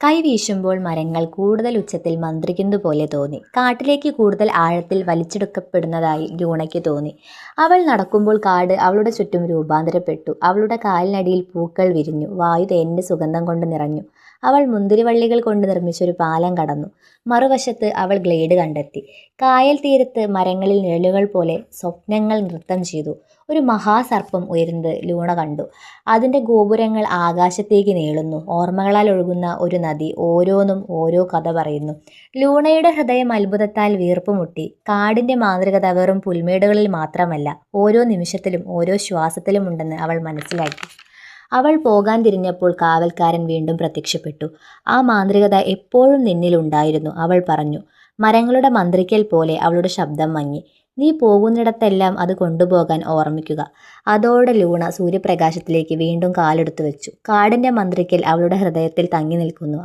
കൈ വീശുമ്പോൾ മരങ്ങൾ കൂടുതൽ ഉച്ചത്തിൽ മന്ത്രിക്കുന്നത് പോലെ തോന്നി. കാട്ടിലേക്ക് കൂടുതൽ ആഴത്തിൽ വലിച്ചെടുക്കപ്പെടുന്നതായി ലൂണയ്ക്ക് തോന്നി. അവൾ നടക്കുമ്പോൾ കാട് അവളുടെ ചുറ്റും രൂപാന്തരപ്പെട്ടു. അവളുടെ കാലിനടിയിൽ പൂക്കൾ വിരിഞ്ഞു. വായു തേനിന്റെ സുഗന്ധം കൊണ്ട് നിറഞ്ഞു. അവൾ മുന്തിരിവള്ളികൾ കൊണ്ട് നിർമ്മിച്ചൊരു പാലം കടന്നു. മറുവശത്ത് അവൾ ഗ്ലേഡ് കണ്ടെത്തി. കായൽ തീരത്ത് മരങ്ങളിൽ നിഴലുകൾ പോലെ സ്വപ്നങ്ങൾ നൃത്തം ചെയ്തു. ഒരു മഹാസർപ്പം ഉയരുന്നത് ലൂണ കണ്ടു. അതിൻ്റെ ഗോപുരങ്ങൾ ആകാശത്തേക്ക് നീളുന്നു. ഓർമ്മകളാൽ ഒഴുകുന്ന ഒരു നദി, ഓരോന്നും ഓരോ കഥ പറയുന്നു. ലൂണയുടെ ഹൃദയം അത്ഭുതത്താൽ വീർപ്പുമുട്ടി. കാടിൻ്റെ മാന്ത്രികത വെറും പുൽമേടുകളിൽ മാത്രമല്ല, ഓരോ നിമിഷത്തിലും ഓരോ ശ്വാസത്തിലും ഉണ്ടെന്ന് അവൾ മനസ്സിലാക്കി. അവൾ പോകാൻ തിരിഞ്ഞപ്പോൾ കാവൽക്കാരൻ വീണ്ടും പ്രത്യക്ഷപ്പെട്ടു. ആ മാന്ത്രികത എപ്പോഴും നിന്നിലുണ്ടായിരുന്നു, അവൾ പറഞ്ഞു. മരങ്ങളുടെ മന്ത്രിക്കൽ പോലെ അവളുടെ ശബ്ദം മങ്ങി. നീ പോകുന്നിടത്തെല്ലാം അത് കൊണ്ടുപോകാൻ ഓർമ്മിക്കുക. അതോടെ ലൂണ സൂര്യപ്രകാശത്തിലേക്ക് വീണ്ടും കാലെടുത്തു വെച്ചു. കാടിൻ്റെ മന്ത്രിക്കൽ അവളുടെ ഹൃദയത്തിൽ തങ്ങി നിൽക്കുന്നു.